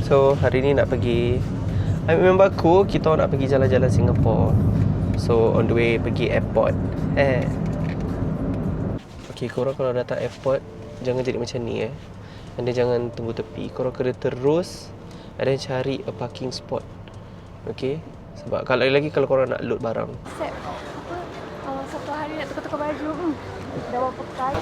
So hari ni nak pergi, ambil member aku, kita nak pergi jalan-jalan Singapore. So on the way pergi airport. Okay, korang kalau datang airport jangan jadi macam ni Anda jangan tunggu tepi. Korang kena terus dan cari a parking spot. Okay, sebab kalau lagi kalau korang nak load barang. Set satu hari nak tukar-tukar baju. Dah berapa kali?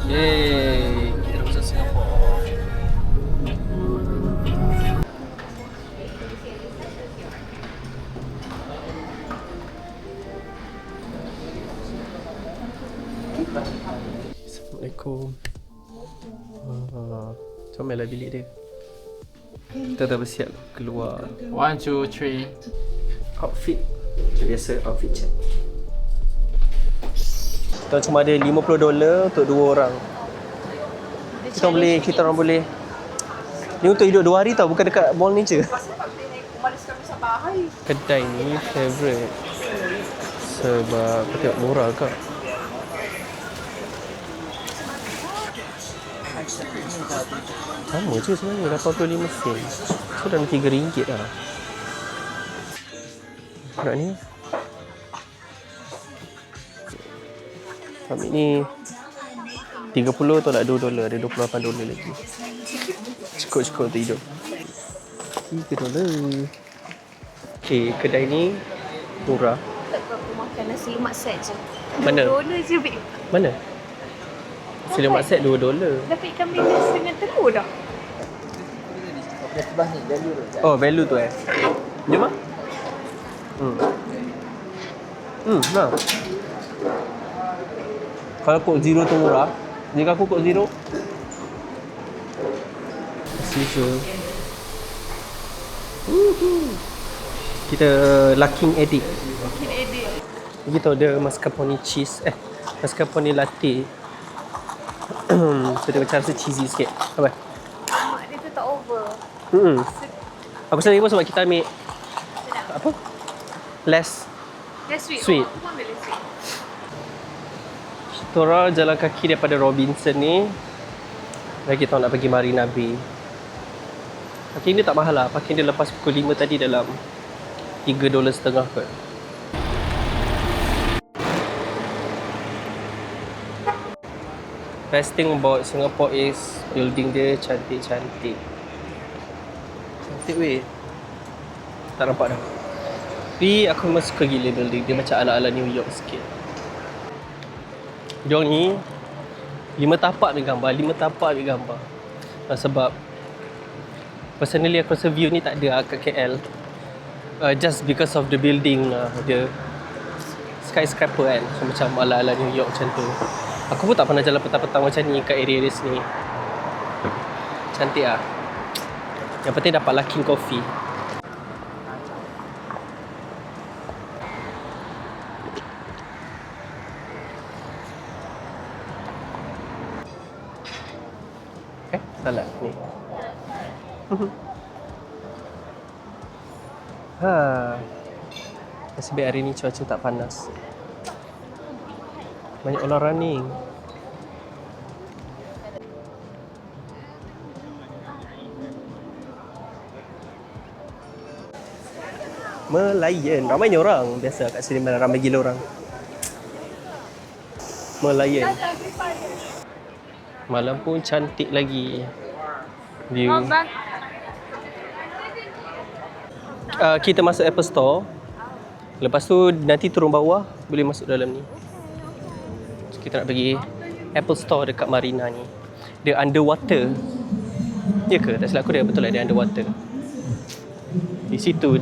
Yeay, kita masuk Singapore. Assalamualaikum. Comellah bilik dia. Kita dah bersiap keluar. 1, 2, 3. Outfit biasa, outfit check. Kita cuma ada $50 untuk 2 orang. Kita orang boleh ni untuk hidup 2 hari tau, bukan dekat mall ni je. Kedai ni favourite sebab tengok murah kak. Sama je sebenarnya, 85 sen. So dah RM3 dah. Nak ni ambil ni 30 tu nak $2, ada $28 lagi. Cukup untuk hidup. $3. Okay, kedai ni murah. Tak aku makan nasi lemak set je. Mana? $2 je, babe. Mana? Nasi lemak set $2. Dapat ikan bilis dengan telur dah. Oh, value tu Jom ah. Nah. Kalau Coke Zero tu murah, jika aku Coke Zero usual. Kita Luckin Edit. Kita order mascarpone cheese, mascarpone latte. So dia macam rasa cheesy sikit. Apa? Mak dia tu tak over. Aku sendiri pun sebab kita ambil apa? Less Sweet. Sweet. Aku pun ambil less sweet. Kita orang jalan kaki daripada Robinson ni. Dan kita nak pergi Marina Bay. Parking dia tak mahal lah. Parking dia lepas pukul 5 tadi dalam $3.50 kot. Best thing about Singapore is building dia cantik-cantik. Cantik weh. Tak nampak dah. Tapi aku memang suka gila building dia, macam ala-ala New York sikit. Diorang ni 5 tapak ambil gambar. Sebab personally aku rasa view ni tak ada kat KL. Just because of the building lah. Dia skyscraper kan. So macam ala-ala New York macam tu. Aku pun tak pernah jalan petang-petang macam ni kat area sini. Cantik lah. Yang penting dapat Luckin Coffee. Salah ni. Nasib baik hari ni cuaca tak panas. Banyak orang running. Melayan. Ramainya orang. Biasa kat sini ramai gila orang. Melayan. Malam pun cantik lagi. View. Kita masuk Apple Store. Lepas tu nanti turun bawah boleh masuk dalam ni. So, kita nak pergi Apple Store dekat Marina ni. Dia underwater. Ya ke? Tak silap aku dia betul lah dia underwater. Di situ.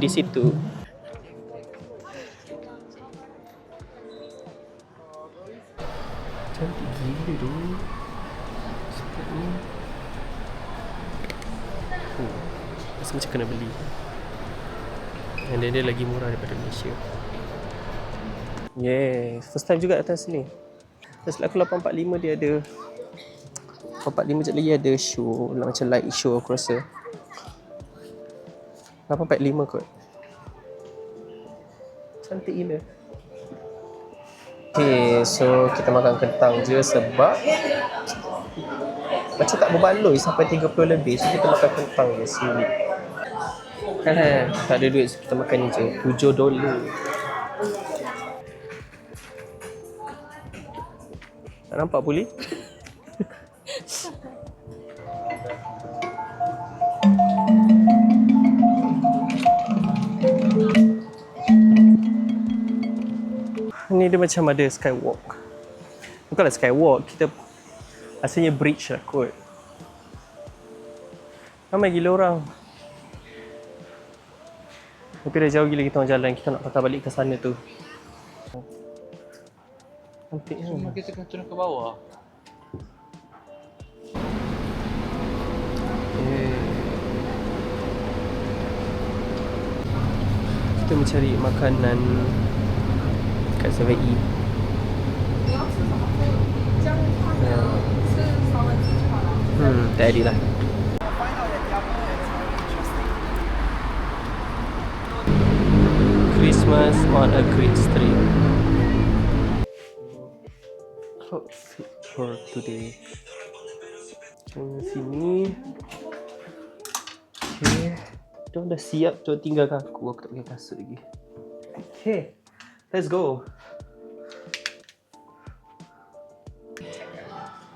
Cantik gila tu. Sebab ni. Rasa macam kena beli. And dia lagi murah daripada Malaysia. Yes, first time juga datang sini. Setelah aku 8.45 dia ada 8.45 sekejap lagi ada show, macam light show aku rasa. 8.45 kot. Cantik gila. Okay, so kita makan kentang je sebab macam tak berbaloi sampai 30 lebih. So kita makan kentang je sini. Tak ada duit, so kita makan ni je. $7. Tak nampak boleh? Ni dia macam ada skywalk. Bukanlah skywalk, kita asalnya bridge lah kot. Ramai gila orang. Tapi dah jauh gila kita orang jalan, kita nak patah balik ke sana tu. Cantik kan? Cuma kita kena turun ke bawah. Kita mencari makanan kat 7E. Tak ada lah. Christmas on a great street. Outfit for today. Sini. Okay. Kita dah siap, tu tinggalkan aku tak pakai kasut lagi. Okay, let's go.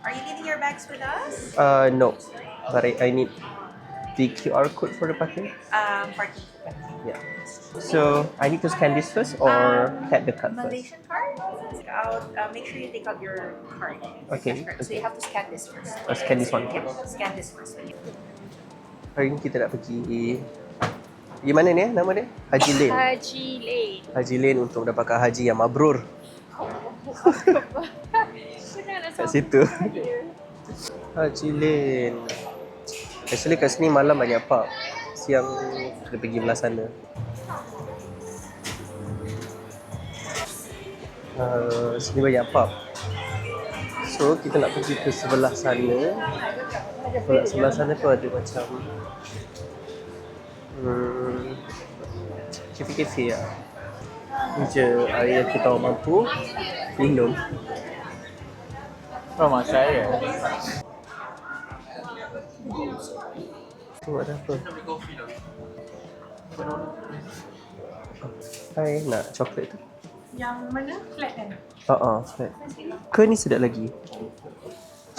Are you leaving your bags with us? No, but I need the QR code for the parking. Parking. Yeah. So I need to scan this first or tap the card first. Malaysian card? Make sure you take out your card. Okay. So you have to scan this first. I'll scan this one. Yep, scan this first. Hari ni kita nak pergi mana ni nama dia? Haji Lane. Haji Lane. Haji Lane untuk mendapatkan haji yang mabrur. Kat situ. Haji Lane. Actually kat sini malam banyak park. Siang kita pergi belah sana. Sini banyak pub. So kita nak pergi ke sebelah sana. Sebelah sana tu ada macam kafe-kafe lah. Ni je air yang kita orang mampu minum. Ramai saya. Tengok ada apa. Hai, nak coklat tu? Yang mana? Flat kan? Flat. Ke ni sedap lagi?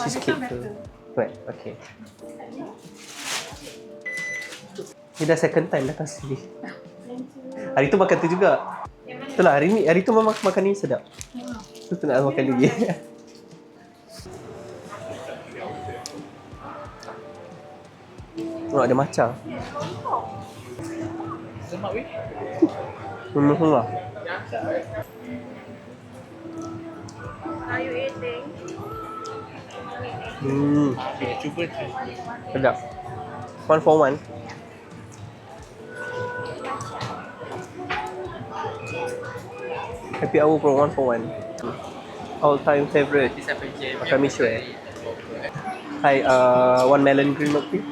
Cheesecake tu. Right, okay. Ni dah second time datang sini. Hari tu makan tu juga. Itulah hari tu memang makan ni sedap. So tu nak makan lagi. Ada matcha. Semak weh. Lah. Are you eating? Okay, cuba tu. Sedap. 1 for 1. Happy hour for 1 for 1. All time favorite. Makan miso Hi, 1 melon green milk tea.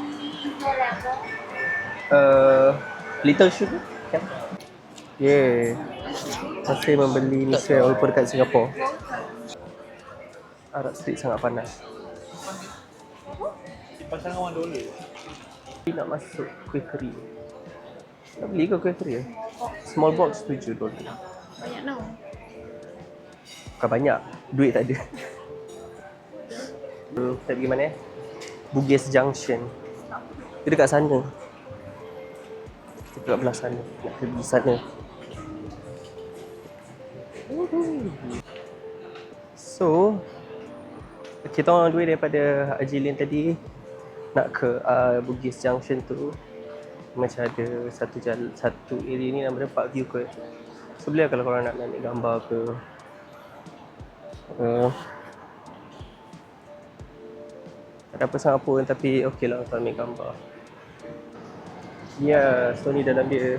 Little sugar. Yeah. Masih membeli miso walaupun dekat Singapura. Arab Street sangat panas. Pasang $1. Ni nak masuk kuih-keri. Nak beli ke kuih-keri? Small box $7. Banyak tau. Bukan banyak, duit tak ada. Kita pergi mana? Bugis Junction. Dia dekat sana. Kita dekat belah sana. Nak pergi sana. So, kita orang duit daripada Haji Lane tadi nak ke Bugis Junction tu. Macam ada satu area ni nama dia Park View kot. So boleh kalau korang nak ambil gambar ke. Tak ada apa sangat pun tapi okey lah untuk ambil gambar. Ya, so ni dalam dia.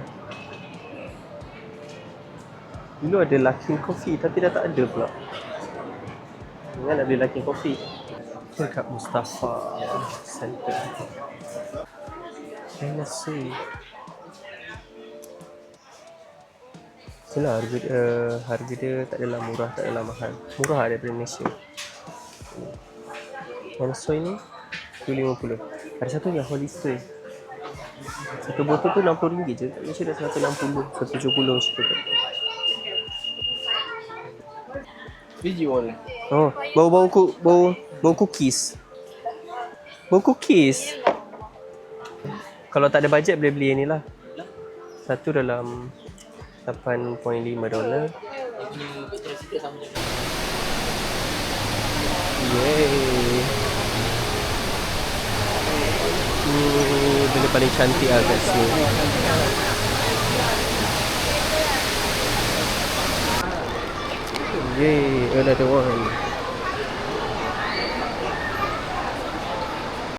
Dulu ada Luckin Coffee tapi dah tak ada pula. Jangan ada Luckin Coffee. Dekat Mustafa Center. Let's see. Itulah harga dia tak adalah murah, tak adalah mahal. Murah daripada Malaysia. Yang soy ni RM2.50. Ada satu yang Hollister. Satu botol tu RM60 je. Tak Malaysia dah RM160, RM170 macam tu. Biji wala. Oh, bau cookies. Bau cookies. Kalau tak ada bajet boleh beli yang ni lah. Satu dalam $8.5. Yeay. Ni benda paling cantik lah kat sini. Yeay, another one.